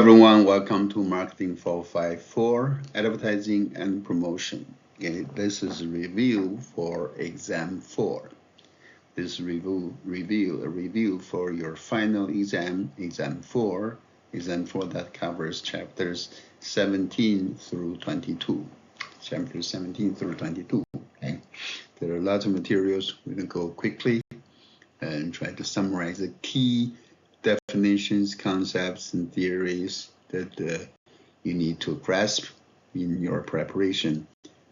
everyone, welcome to Marketing 454, Advertising and Promotion. Okay, this is a review for Exam 4. This review for your final exam, Exam 4 that covers chapters 17 through 22. Chapters 17 through 22. Okay, there are lots of materials. We're going to go quickly and try to summarize the key definitions, concepts, and theories that you need to grasp in your preparation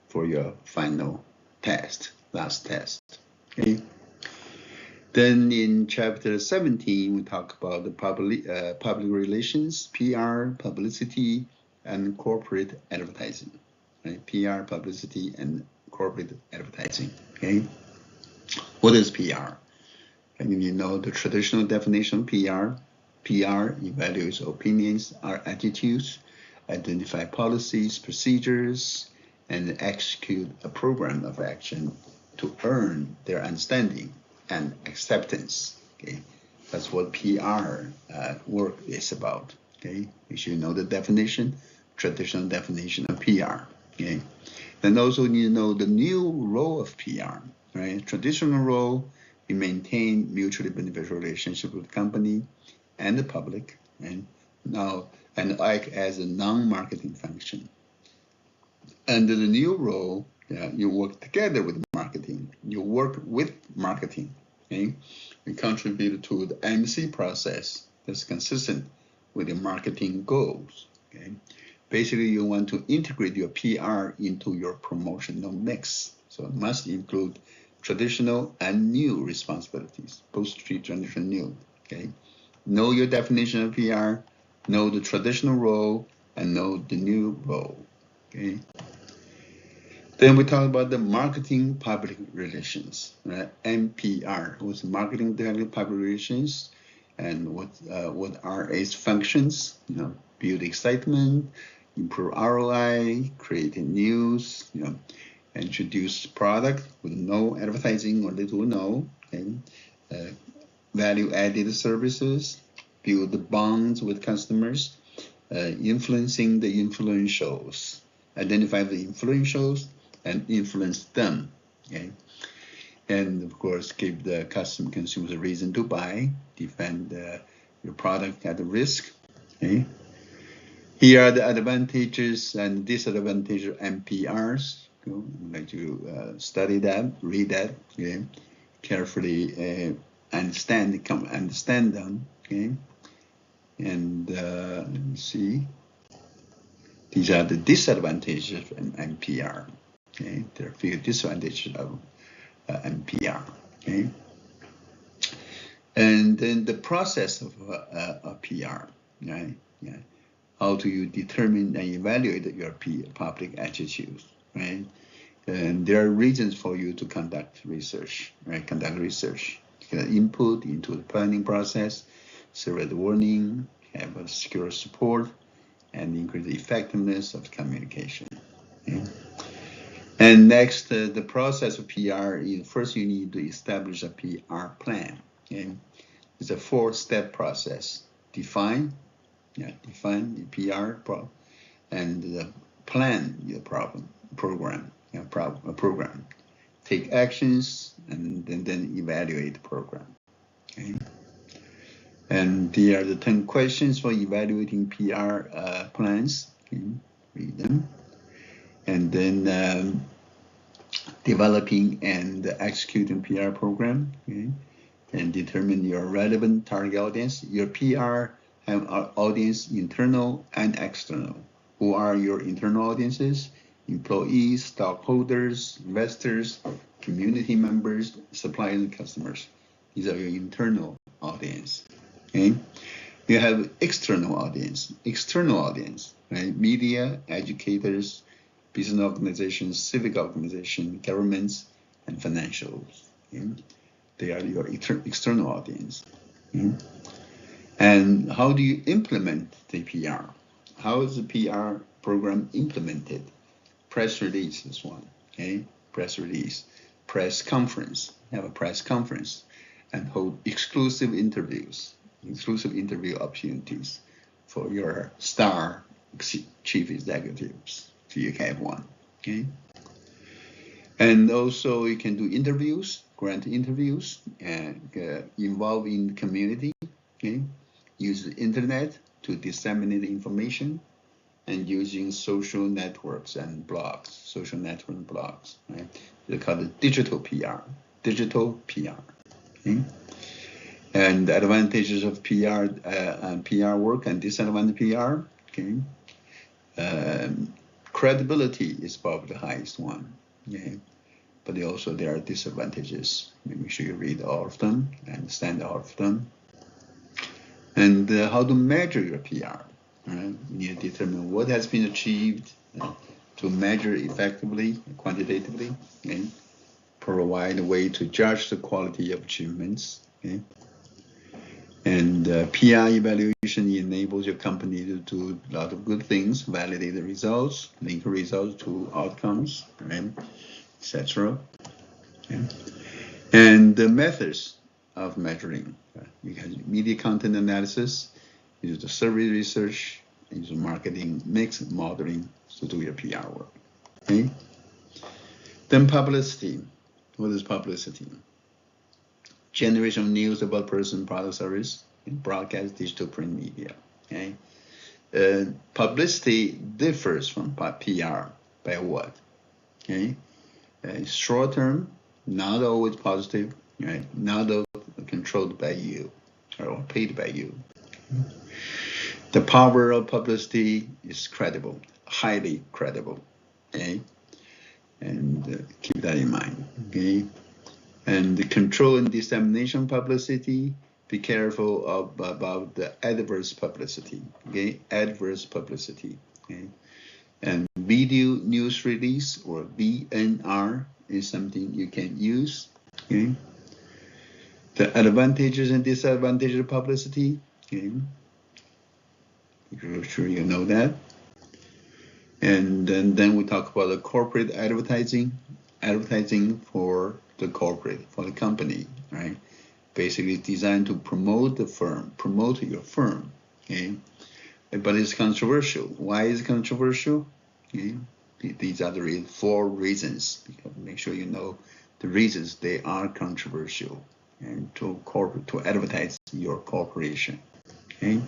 for your final test, last test. Okay. Then in chapter 17, we talk about the public relations, PR, publicity, and corporate advertising. Right? PR, publicity, and corporate advertising. Okay. What is PR? And you know the traditional definition of PR. PR evaluates opinions or attitudes, identify policies, procedures, and execute a program of action to earn their understanding and acceptance. Okay, that's what PR work is about. Okay, you should know the definition, traditional definition of PR. Okay, then also you know the new role of PR. Right, traditional role. You maintain mutually beneficial relationship with the company and the public, and act as a non-marketing function. Under the new role, you work together with marketing. You work with marketing. Okay, you contribute to the MC process that's consistent with your marketing goals. Okay, basically you want to integrate your PR into your promotional mix, so it must include traditional and new responsibilities, both traditional and new. Okay, know your definition of PR, know the traditional role, and know the new role. Okay. Then we talk about the marketing public relations, right? MPR, what's marketing public relations, and what are its functions? You know, build excitement, improve ROI, create news. You know. Introduce product with no advertising or little or no, okay? Value-added services, build the bonds with customers, influencing the influentials, identify the influentials and influence them, okay? And of course, give the consumers a reason to buy, defend your product at risk, okay? Here are the advantages and disadvantages of MPRs. I'd like to study that, read that, okay? Carefully understand them, okay? And let me see. These are the disadvantages of MPR, okay? There are a few disadvantages of MPR, okay? And then the process of PR, right? Yeah. How do you determine and evaluate your public attitudes? Right, and there are reasons for you to conduct research. Right, conduct research. You can input into the planning process, serve as warning, have a secure support, and increase the effectiveness of communication. Okay? And next, the process of PR is first you need to establish a PR plan. Okay, it's a 4-step process. Define the PR and plan your program. Take actions and then evaluate the program. Okay. And there are the 10 questions for evaluating PR plans. Okay. Read them. And then developing and executing PR program. Okay. And determine your relevant target audience. Your PR have audience internal and external. Who are your internal audiences? Employees, stockholders, investors, community members, suppliers, and customers. These are your internal audience. Okay. You have external audience, right? Media, educators, business organizations, civic organizations, governments, and financials. Okay. They are your external audience. Okay. And how do you implement the PR? How is the PR program implemented? Press release is one, okay? Press release, press conference, have a press conference, and hold exclusive interview opportunities for your star chief executives, if you have one. Okay. And also you can do interviews, grant interviews, and involve in the community. Okay. Use the internet to disseminate information, and using social networks and blogs, social network blogs, right? They call it digital PR, digital PR. Okay? And the advantages of PR and PR work and disadvantage PR. Okay. Credibility is probably the highest one. Okay. But also there are disadvantages. Make sure you read all of them, understand all of them. And how to measure your PR. Right? You need to determine what has been achieved to measure effectively, quantitatively, okay? Provide a way to judge the quality of achievements. Okay? And PR evaluation enables your company to do a lot of good things, validate the results, link results to outcomes, right? Etc. Okay? And the methods of measuring. You can media content analysis, use the survey research, use marketing mix modeling to do your PR work. Okay? Then publicity. What is publicity? Generation of news about person, product, service in broadcast, digital, print media. Okay? Publicity differs from PR by what? Okay? Short term, not always positive, right? Not always controlled by you or paid by you. The power of publicity is credible, highly credible, okay? And keep that in mind, okay? And the control and dissemination publicity, be careful about the adverse publicity, okay? Adverse publicity, okay? And video news release, or VNR, is something you can use, okay? The advantages and disadvantages of publicity, okay? I'm sure you know that. And then we talk about the corporate advertising for the corporate, for the company, right? Basically designed to promote the firm, promote your firm, okay? But it's controversial. Why is it controversial? Okay? These are the 4 reasons. Make sure you know the reasons they are controversial, and to advertise your corporation, okay?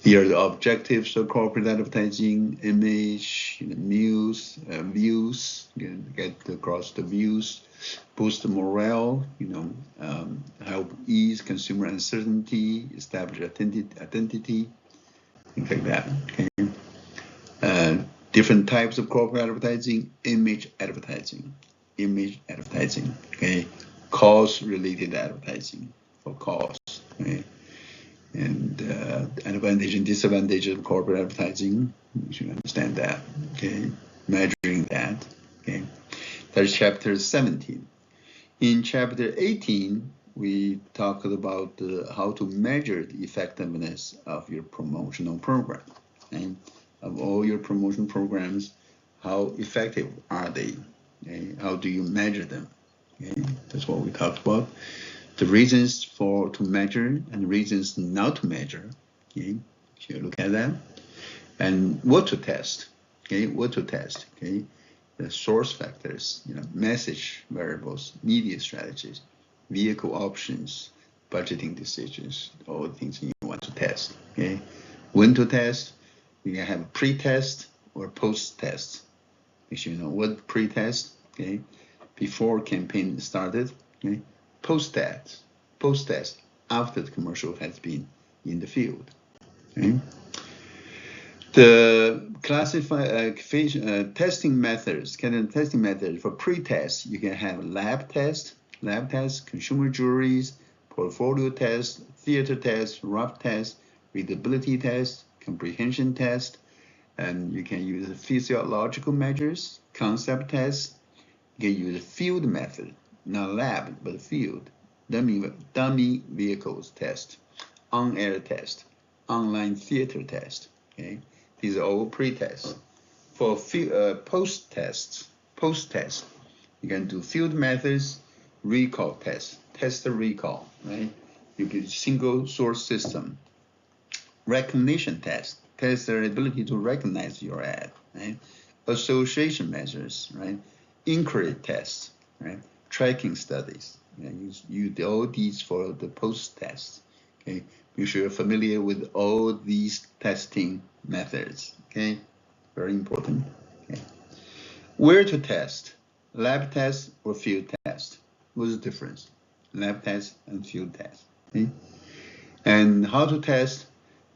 Here are the objectives of corporate advertising: image, news, views, get across the views, boost the morale, help ease consumer uncertainty, establish identity, things like that. Okay. Different types of corporate advertising: image advertising, okay, cause-related advertising for cause, okay. And advantage and disadvantage of corporate advertising, you should understand that, okay, measuring that, okay. That's chapter 17. In chapter 18, we talked about how to measure the effectiveness of your promotional program, okay? Of all your promotion programs, how effective are they? Okay? How do you measure them? Okay? That's what we talked about. The reasons to measure and reasons not to measure. Okay? So you look at that. And what to test. Okay? What to test. Okay? The source factors, message variables, media strategies, vehicle options, budgeting decisions, all the things you want to test. Okay? When to test. You can have a pre-test or post-test. Make sure you know what pre-test, okay, before campaign started, okay, post-test after the commercial has been in the field, okay. The testing methods, testing methods for pre-test, you can have lab test, consumer juries, portfolio test, theater test, rough test, readability test, comprehension test, and you can use physiological measures, concept tests. You can use field method, not lab, but field, dummy vehicles test, on-air test, online theater test. Okay, these are all pre-tests. For post-test, you can do field methods, recall test the recall, right? You get single source system. recognition test, test their ability to recognize your ad, right? Association measures, right? Inquiry tests, right? Tracking studies. Use all these for the post test. Okay, make sure you're familiar with all these testing methods. Okay, very important. Okay, where to test? Lab test or field test? What's the difference? Lab test and field test. Okay, and how to test?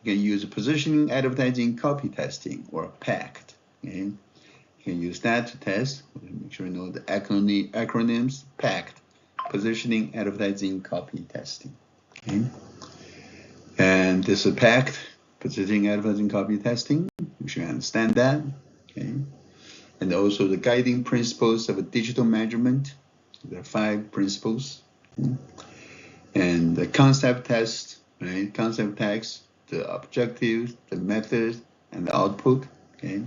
You can use positioning, advertising, copy testing, or PACT. Okay? You can use that to test. Make sure you know the acronyms: PACT, positioning, advertising, copy testing. Okay? And this is PACT, positioning, advertising, copy testing. You should understand that. Okay? And also the guiding principles of a digital measurement. There are 5 principles. Okay? And the concept test, right? Concept text, the objectives, the methods, and the output. Okay.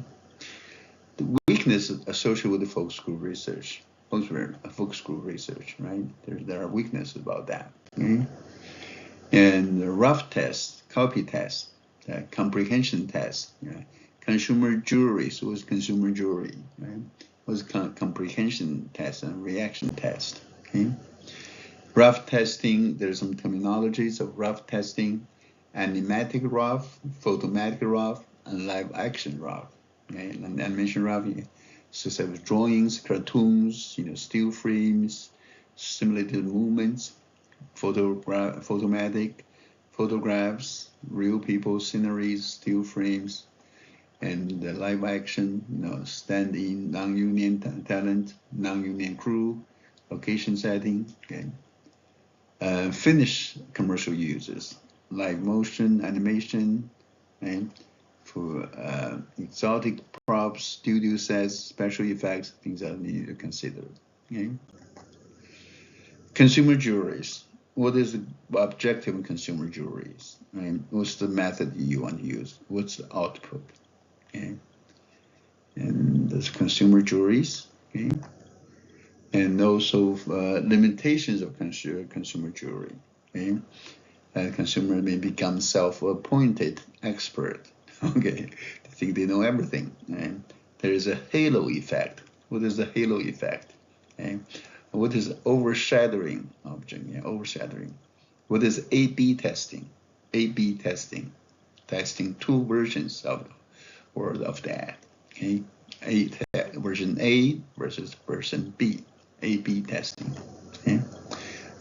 The weakness associated with the focus group research, focus group research, right? There are weaknesses about that. Okay. And the rough test, copy test, comprehension test, right? Consumer jury. So what's consumer jury, right? What's comprehension test and reaction test? Okay. Rough testing, there's some terminologies of rough testing: animatic rough, photomatic rough, and live action rough. Okay, and animation rough, such as drawings, cartoons, still frames, simulated movements, photomatic, photographs, real people, sceneries, still frames, and the live action, stand-in, non-union talent, non-union crew, location setting. Okay. Finish commercial uses, live motion, animation, and for exotic props, studio sets, special effects, things that you need to consider. Okay? Consumer juries. What is the objective of consumer juries? Right? What's the method you want to use? What's the output? Okay? And there's consumer juries. Okay? And also limitations of consumer jury. Okay? Consumer may become self-appointed expert. Okay, they think they know everything. Right? There is a halo effect. What is the halo effect? Okay? What is overshadowing object? Yeah, overshadowing. What is A/B testing? A/B testing, testing 2 versions of that. Okay, version A versus version B. A/B testing. Okay?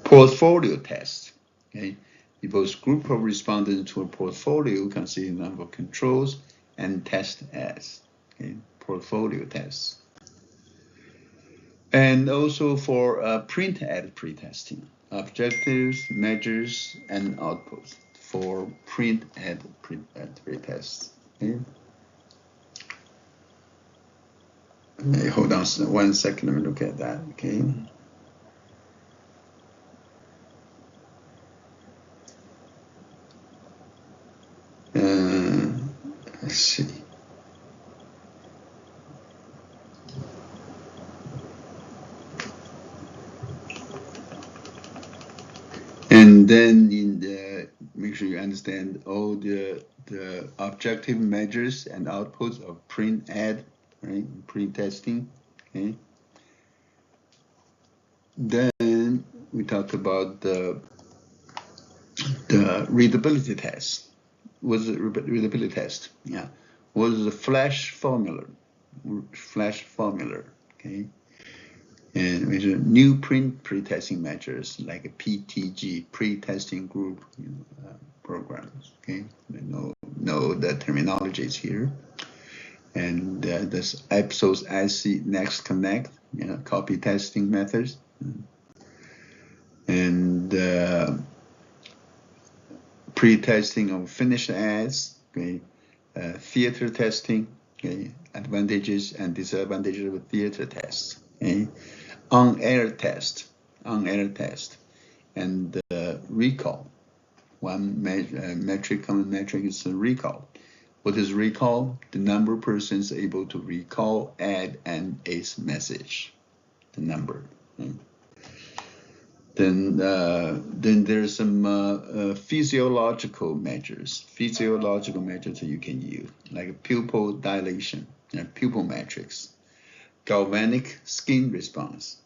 Portfolio test. Okay? People's group of respondents to a portfolio consisting of number of controls and test ads. Okay? Portfolio tests. And also for print ad pre-testing, objectives, measures, and outputs for print ad pre-tests. Okay? Hold on 1 second, let me look at that. Okay. Let's see. And then make sure you understand all the objective measures and outputs of print ad, right? Print testing. Okay. Then we talked about the readability test. What's the readability test? Yeah. What is the flash formula? Flash formula. Okay. And measure new print pre-testing measures like a PTG, pre-testing group programs. Okay, know the terminologies here. And this episodes IC Next Connect, copy testing methods. And pre-testing of finished ads. Okay, theater testing. Okay, advantages and disadvantages of theater tests. Okay. On-air test, and recall. One common metric is recall. What is recall? The number of persons able to recall ad and its message. The number. Then there's some physiological measures that you can use, like pupil dilation, pupil matrix, galvanic skin response,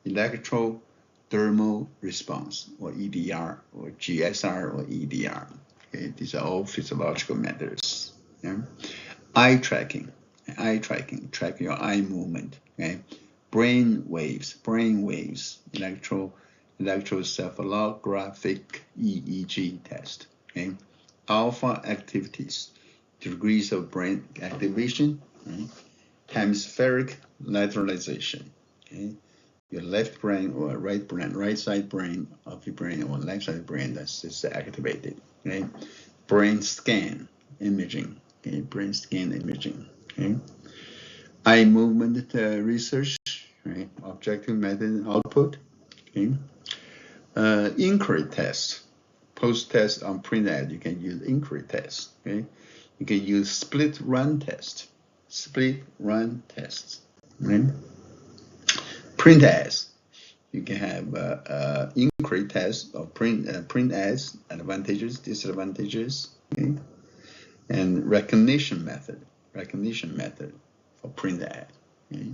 electrothermal response, or EDR, or GSR, or EDR. Okay, these are all physiological methods. Yeah? Eye tracking, track your eye movement. Okay, brain waves, electroencephalographic EEG test. Okay, alpha activities, degrees of brain activation, hemispheric lateralization. Okay, your left brain or right side brain of your brain or left side brain that's just activated. Okay, brain scan imaging. Okay, brain scan imaging. Okay, eye movement research. Right, objective method output. Okay, inquiry test. Post-test on print ad, you can use inquiry test. Okay, you can use split run test. Right? Print ads, you can have inquiry test of print ads, advantages, disadvantages, okay? And recognition method for print ad, okay?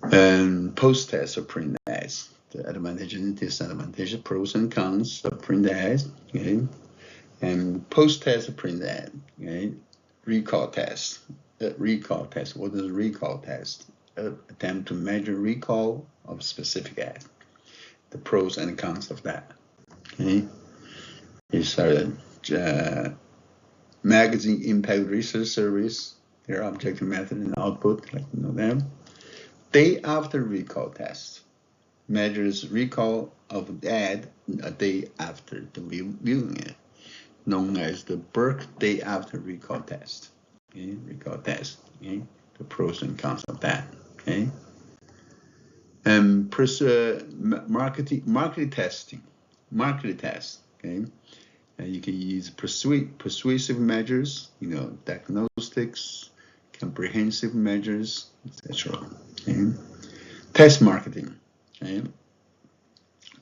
And post test of print ads, the advantages and disadvantages, pros and cons of print ads, okay? And post test of print ad, okay? Recall test. What is recall test? Attempt to measure recall of specific ad. The pros and cons of that. Okay. These are magazine impact research surveys. Their objective method and output, like you know them. Day after recall test measures recall of the ad a day after the viewing it, known as the Burke day after recall test. Okay, recall test. Okay, the pros and cons of that. Okay, and market testing. Okay, you can use persuasive measures, diagnostics, comprehensive measures, etc. Okay, test marketing. Okay,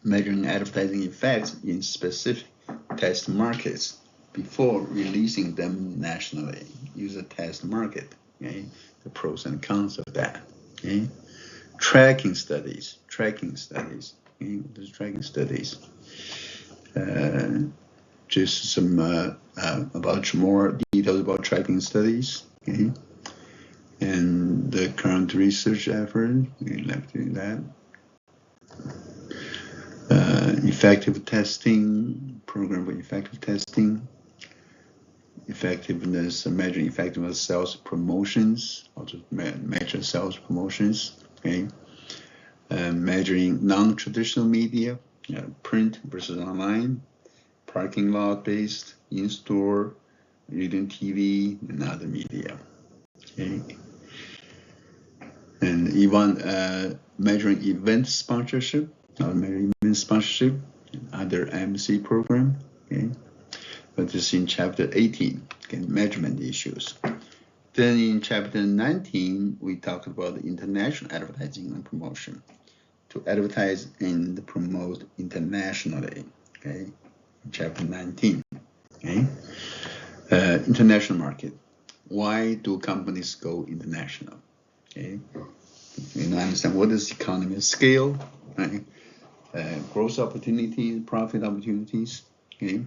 measuring advertising effects in specific test markets before releasing them nationally. Use a test market. Okay, the pros and cons of that. Okay, tracking studies. Okay, there's tracking studies. Just some about more details about tracking studies. Okay, and the current research effort. We left doing that. Effective testing, program for effective testing, effectiveness, measuring effectiveness sales promotions, also measure sales promotions, okay? Measuring non-traditional media, print versus online, parking lot based, in-store, reading TV, and other media, okay? And even measuring event sponsorship, other MC program, okay? But this is in chapter 18, okay, measurement issues. Then in chapter 19, we talked about international advertising and promotion. To advertise and promote internationally, okay? In chapter 19, okay? International market. Why do companies go international? Okay? You understand what is economy of scale, right? Growth opportunities, profit opportunities, okay?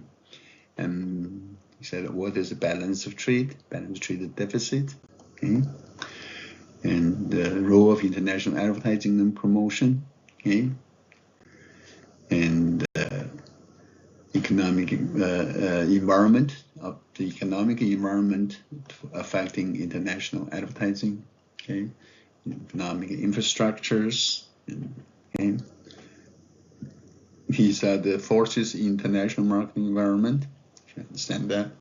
And he said, what is the balance of trade deficit, okay? And the role of international advertising and promotion, okay? And economic environment affecting international advertising, okay? Economic infrastructures, okay? These are the forces in international marketing environment. You understand that?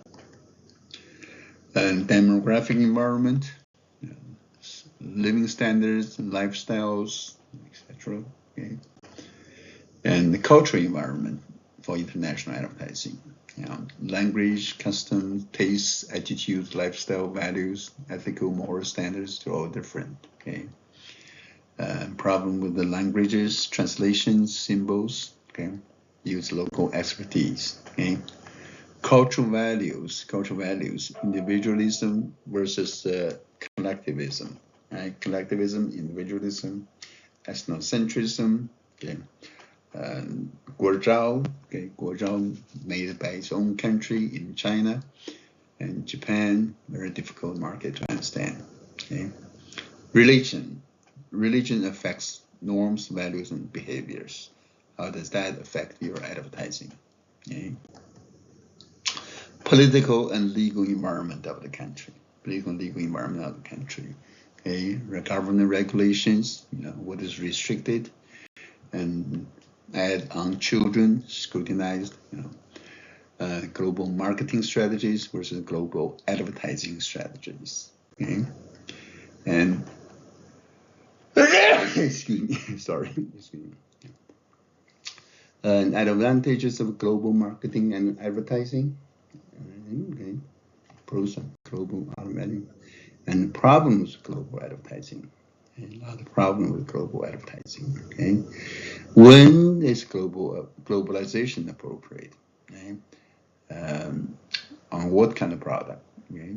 And demographic environment, living standards, lifestyles, etc. Okay? And the cultural environment for international advertising. Language, customs, tastes, attitudes, lifestyle, values, ethical, moral standards, they're all different. Okay. Problem with the languages, translations, symbols. Okay, use local expertise. Okay, cultural values, individualism versus collectivism. Right, collectivism, individualism, ethnocentrism. Okay. Guozhou, okay, Guozhou made by its own country in China, and Japan, very difficult market to understand. Okay. Religion affects norms, values, and behaviors. How does that affect your advertising? Okay. Political and legal environment of the country. Okay. Government regulations, what is restricted, and add on children, scrutinized, global marketing strategies versus global advertising strategies. Okay. And excuse me. And advantages of global marketing and advertising. Okay. Pros of global advertising and problems with global advertising. A lot of problems with global advertising. Okay. When is globalization appropriate? Okay. On what kind of product? Okay.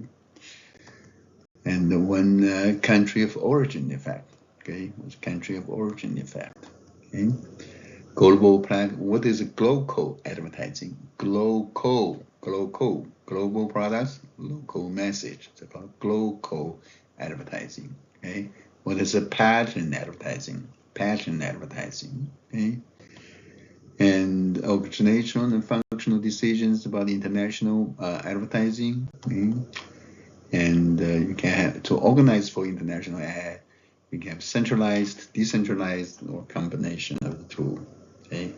And when country of origin effect. Okay. What's country of origin effect? Okay. What is global advertising? Global products, local message. It's called global advertising. Okay. What is a pattern advertising? Okay. And operational and functional decisions about international advertising. Okay. And you can have to organize for international ad. You can have centralized, decentralized, or combination of the two. Okay.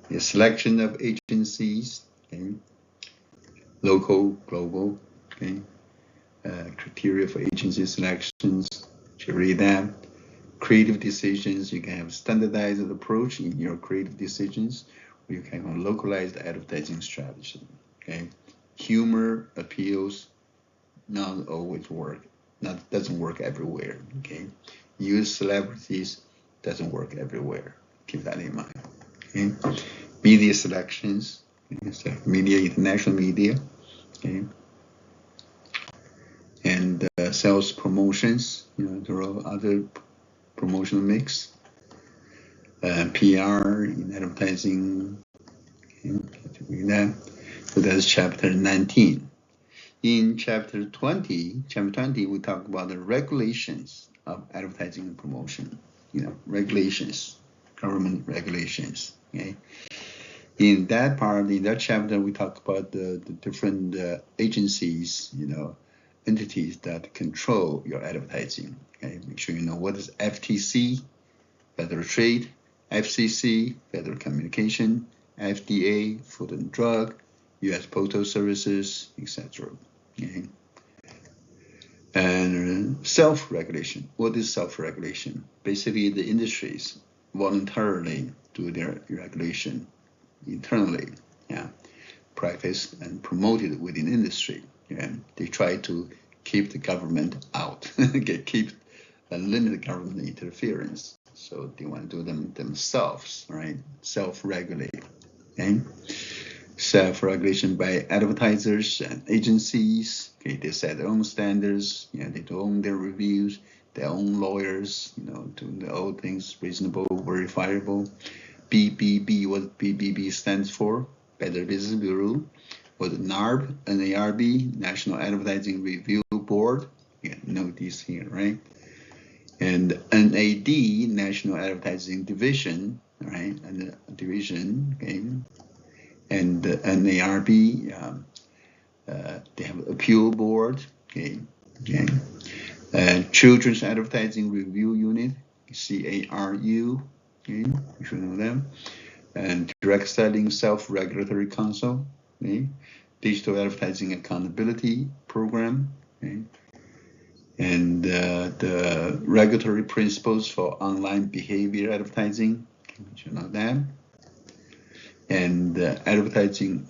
The selection of agencies. Okay. Local, global. Okay. Criteria for agency selections. You read that. Creative decisions, you can have standardized approach in your creative decisions, or you can have a localized advertising strategy. Okay, humor appeals not always work, doesn't work everywhere. Okay, use celebrities doesn't work everywhere. Keep that in mind. Okay, media selections, media, international media. Okay, and sales promotions. There are other promotional mix, PR in advertising. Okay, so that's chapter 19. In chapter 20, we talk about the regulations of advertising and promotion. Regulations, government regulations. Okay. In that chapter, we talk about the different agencies, entities that control your advertising. Okay, make sure you know what is FTC, Federal Trade, FCC, Federal Communication, FDA, Food and Drug, U.S. Postal Services, etc. Okay. And self-regulation. What is self-regulation? Basically, the industries voluntarily do their regulation internally, practice and promote it within industry. They try to keep the government out, keep limit government interference. So they want to do them themselves, right? Self-regulate. Okay? Self-regulation by advertisers and agencies. Okay, they set their own standards. They do own their reviews, their own lawyers. Do all things reasonable, verifiable. BBB, what BBB stands for? Better Business Bureau. What NARB, NARB, National Advertising Review Board. Note this here, right? And NAD, National Advertising Division, right? And division, okay. And NARB, they have appeal board, okay. Children's Advertising Review Unit, CARU, okay. You should know them. And Direct Selling Self-Regulatory Council, okay. Digital Advertising Accountability Program, okay. And the regulatory principles for online behavior advertising, you should know that. And advertising,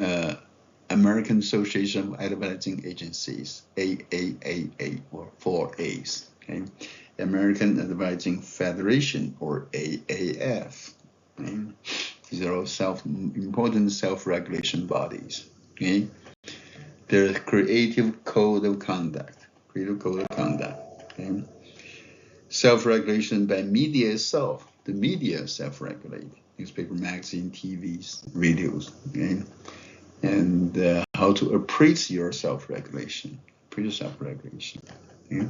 American Association of Advertising Agencies, AAAA, or 4 A's. Okay, American Advertising Federation, or AAF. Okay? These are all important self-regulation bodies. Okay, there's creative code of conduct. Creative code of conduct. Okay, self-regulation by media itself. The media self-regulate. Newspaper, magazine, TVs, radios. Okay, and how to appraise your self-regulation. Appraise self-regulation. Okay?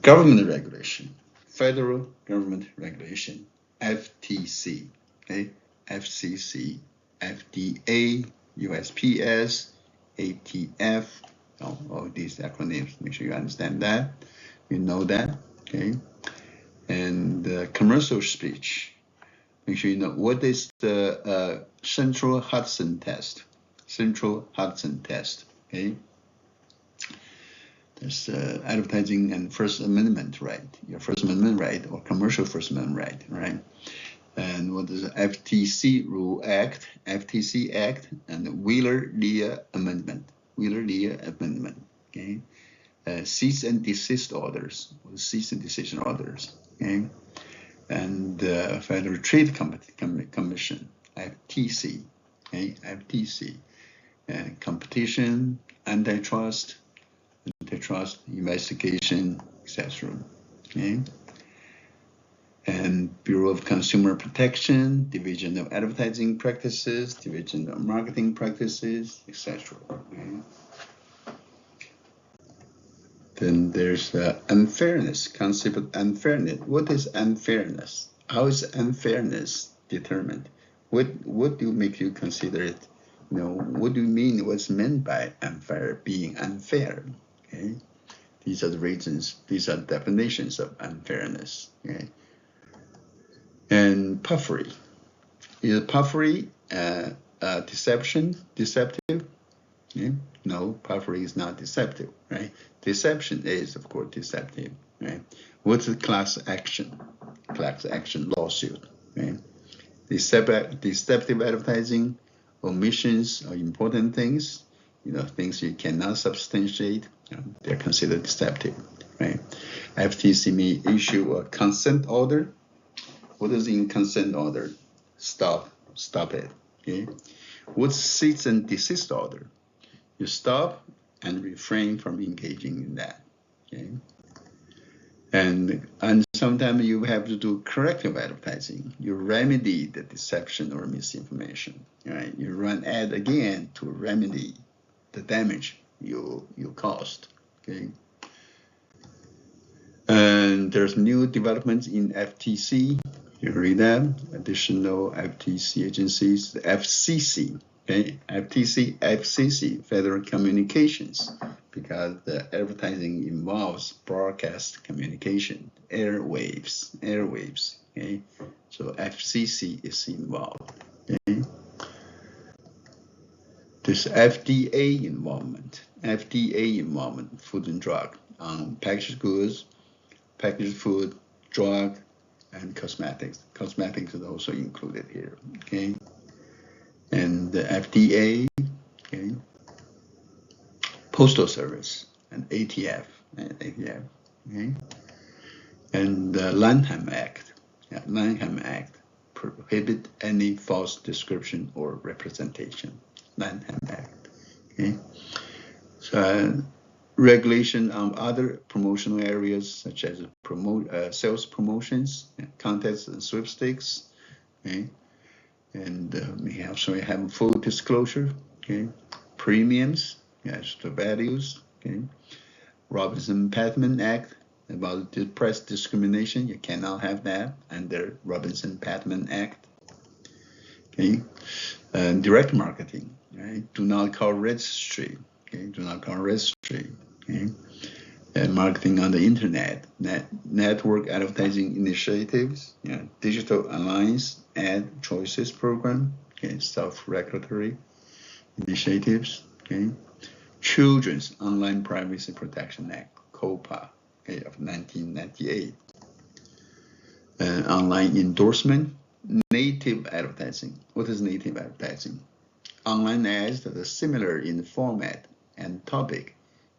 Government regulation. Federal government regulation. FTC. Okay? FCC, FDA, USPS, ATF, all these acronyms. Make sure you understand that, you know that, okay? And commercial speech. Make sure you know what is the Central Hudson test. Central Hudson test, okay? There's advertising and First Amendment right, your First Amendment right, or commercial First Amendment right, right? And what is the FTC Rule Act, FTC Act, and the Wheeler-Leah Amendment, Wheeler-Leah Amendment, okay? Cease and desist orders, cease and desist orders, okay? And Federal Trade Commission, FTC, okay? FTC, competition, antitrust investigation, etc. Okay? And Bureau of Consumer Protection, Division of Advertising Practices, Division of Marketing Practices, etc. Okay? Then there's unfairness, concept of unfairness. What is unfairness? How is unfairness determined? What do make you consider it? You know, what do you mean? What's meant by unfair? Being unfair? Okay, these are the reasons. These are definitions of unfairness. Okay, and puffery. Is puffery deceptive? Yeah? No, puffery is not deceptive, right? Deception is, of course, deceptive, right? What's a class action? Class action lawsuit, right? Deceptive advertising, omissions are important things, you know, things you cannot substantiate, you know, they're considered deceptive, right? FTC may issue a consent order. What is in consent order? Stop it, okay? What's cease and desist order? You stop and refrain from engaging in that, okay? And sometimes you have to do corrective advertising. You remedy the deception or misinformation, right? You run ad again to remedy the damage you caused, okay? And there's new developments in FTC. You read that, additional FTC agencies, the FCC, okay? FCC, Federal Communications, because the advertising involves broadcast communication, airwaves, okay? So FCC is involved, okay? There's FDA involvement, Food and Drug, packaged goods, packaged food, drug, and cosmetics. Cosmetics is also included here, okay? And the FDA, okay? Postal Service, and ATF, okay? And the Lanham Act, Lanham Act, prohibit any false description or representation. Lanham Act, okay? So regulation on other promotional areas such as sales promotions, contests and sweepstakes, okay? And we also have full disclosure, okay? Premiums, yes, the values, okay? Robinson-Patman Act about the press discrimination, you cannot have that under Robinson-Patman Act, okay? Direct marketing, right? Do not call registry, okay? Do not call registry, okay? Marketing on the internet, network advertising initiatives, digital alliance, ad choices program, okay? Self-regulatory initiatives, okay? Children's Online Privacy Protection Act, COPA, okay, of 1998. Online endorsement, native advertising. What is native advertising? Online ads that are similar in format and topic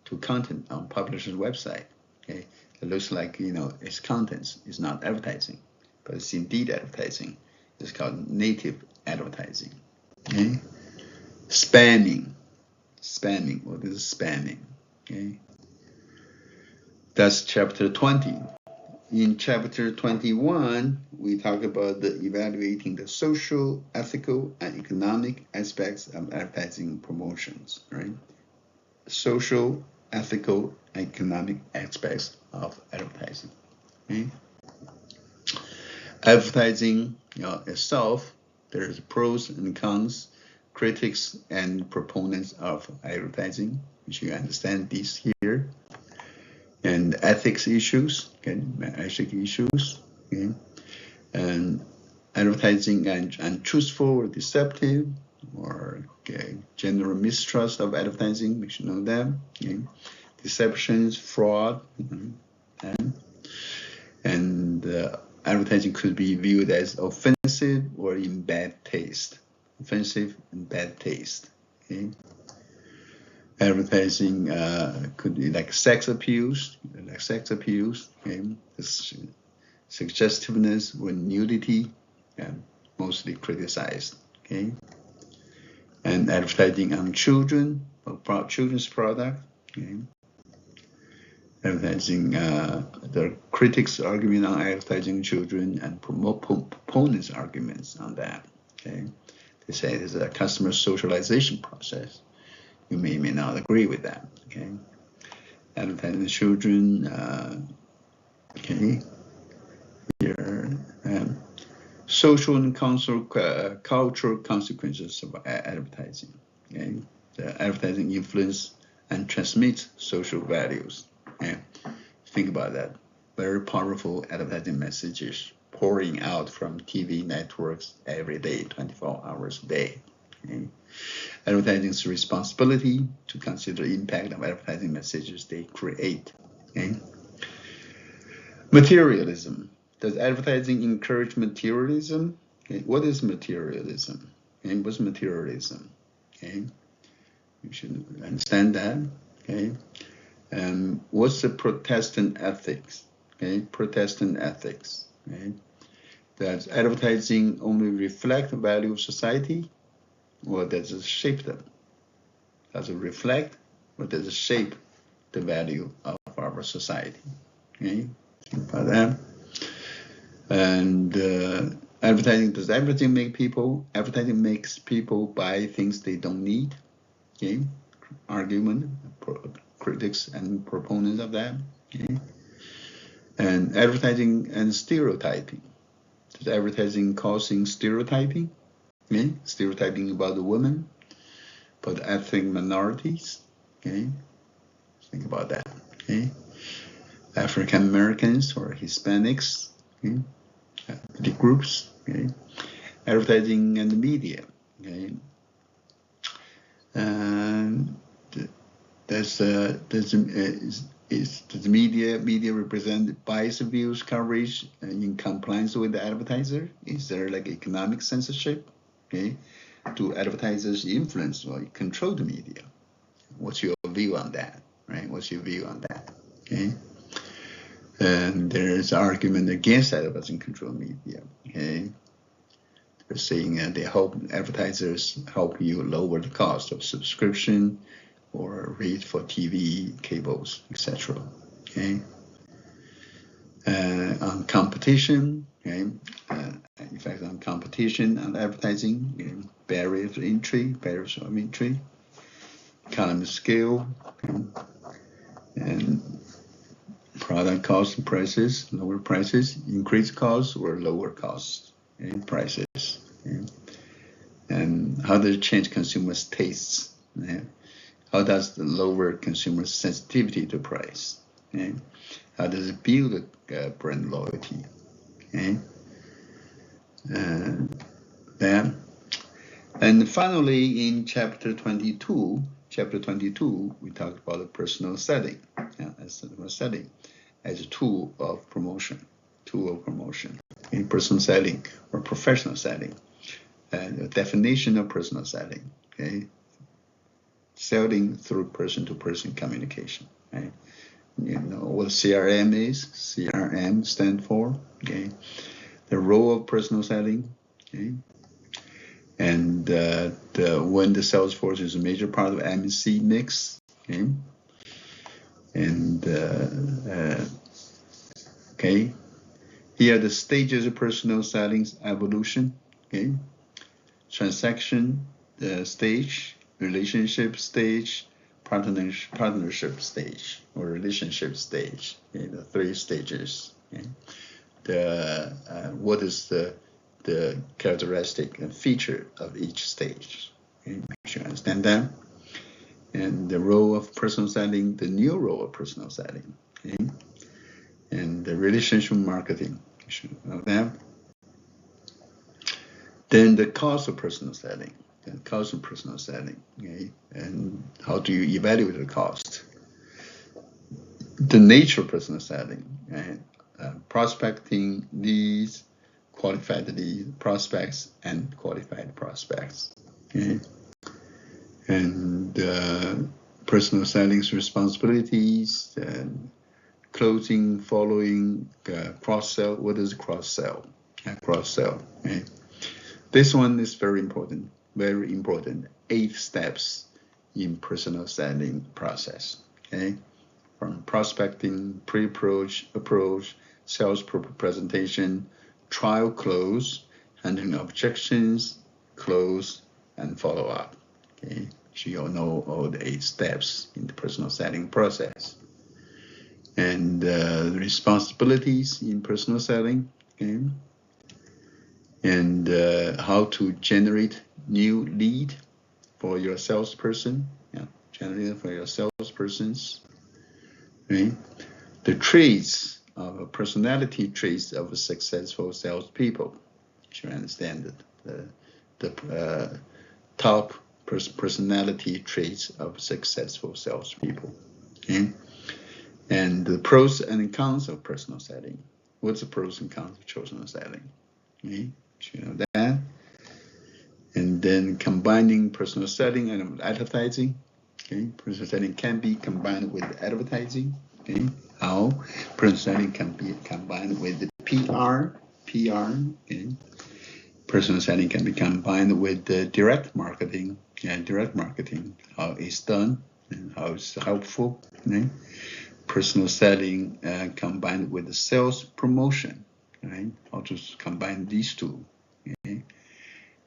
to content on publisher's website, okay? It looks like, its contents is not advertising, but it's indeed advertising. It's called native advertising. Okay? Spamming. Spamming. What is spamming? Okay? That's chapter 20. In chapter 21, we talk about evaluating the social, ethical, and economic aspects of advertising promotions, right? Social, ethical, and economic aspects of advertising. Okay? Advertising itself, there's pros and cons, critics and proponents of advertising. You should understand these here. And ethics issues, okay, ethics issues, okay, and advertising and untruthful or deceptive, or general mistrust of advertising. We should know that. Okay. Deceptions, fraud, and advertising could be viewed as offensive or in bad taste. Offensive and bad taste. Okay. Advertising could be like sex appeals, okay? Suggestiveness with nudity, mostly criticized, okay? And advertising on children, or children's product, okay? Advertising, the critics' argument on advertising children and proponents' arguments on that, okay? They say it's a customer socialization process. You may not agree with that, okay? Advertising children, okay? Here, social and cultural consequences of advertising, okay? The advertising influence and transmits social values, okay? Think about that. Very powerful advertising messages pouring out from TV networks every day, 24 hours a day, okay? Advertising's responsibility to consider the impact of advertising messages they create. Okay? Materialism. Does advertising encourage materialism? Okay. What is materialism? Okay. What's materialism? Okay. You should understand that. Okay. What's the Protestant ethics? Okay. Protestant ethics. Okay. Does advertising only reflect the value of society? Or does it shape them? Does it reflect or does it shape the value of our society? Okay, think about that. And advertising, does advertising make people? Advertising makes people buy things they don't need. Okay, argument, critics and proponents of that. Okay, and advertising and stereotyping. Does advertising causing stereotyping? Okay, stereotyping about the women, about ethnic minorities. Okay, think about that. Okay, African Americans or Hispanics. Okay, the groups. Okay, advertising and the media. Okay, and does the media represent biased views coverage in compliance with the advertiser? Is there like economic censorship? Okay, do advertisers influence or control the media? What's your view on that? Right? What's your view on that? Okay, and there's argument against advertising control media. Okay, they're saying they hope advertisers help you lower the cost of subscription or rate for TV, cables, etc. Okay, on competition. Okay, effect on competition and advertising. Okay? Barriers of entry, economy of scale, okay? And product costs and prices, lower prices, increased costs or lower costs and prices. Okay? And how does it change consumers' tastes? Okay? How does the lower consumer sensitivity to price? Okay? How does it build brand loyalty? Okay? And finally, in chapter 22, we talked about the personal setting, as a tool of promotion, in personal setting or professional setting, and the definition of personal setting. Okay, selling through person-to-person communication. Right? You know what CRM is? CRM stand for, okay? The role of personal selling, okay? And when the sales force is a major part of MC mix, okay? And okay, here are the stages of personal selling evolution, okay? Transaction stage, relationship stage, partnership stage, or relationship stage, okay? The 3 stages, okay? What is the characteristic and feature of each stage, okay? Make sure you understand that. And the role of personal selling, the new role of personal selling, okay? And the relationship marketing, you should know that. Then the cost of personal selling, okay? And how do you evaluate the cost? The nature of personal selling, right? Prospecting leads, qualified leads, prospects, and qualified prospects, okay? And personal selling's responsibilities, and closing, following, cross-sell. What is cross-sell? Cross-sell, okay? This one is very important, 8 steps in personal selling process, okay? From prospecting, pre-approach, approach, sales presentation, trial close, handling objections, close, and follow up, okay? So you all know all the 8 steps in the personal selling process. And the responsibilities in personal selling, okay? And how to generate new lead for your salesperson, generate for your salespersons, right? The traits of personality traits of successful salespeople. You should understand the top personality traits of successful salespeople, okay? And the pros and cons of personal selling. What's the pros and cons of personal selling? Okay? You know that. And then combining personal selling and advertising. Okay, personal selling can be combined with advertising. Okay, how personal selling can be combined with the PR. Okay, personal selling can be combined with the direct marketing. Direct marketing, how it's done and how it's helpful. Okay? Personal selling combined with the sales promotion. Right? How to combine these two. Okay?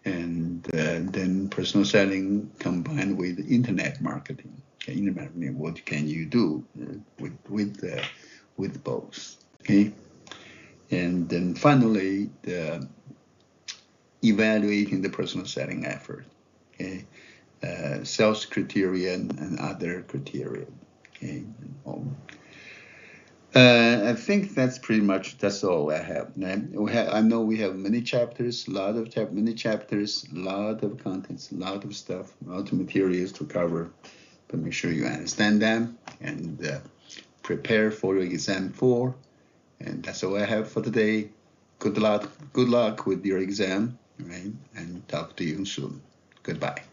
And then personal selling combined with internet marketing. Okay, internet marketing, what can you do with both? Okay, and then finally, evaluating the personal selling effort. Okay, sales criteria and other criteria. Okay. I think that's all I have. I know we have many chapters, many chapters, a lot of contents, a lot of stuff, a lot of materials to cover. But make sure you understand them and prepare for your exam 4. And that's all I have for today. Good luck with your exam, right? And talk to you soon. Goodbye.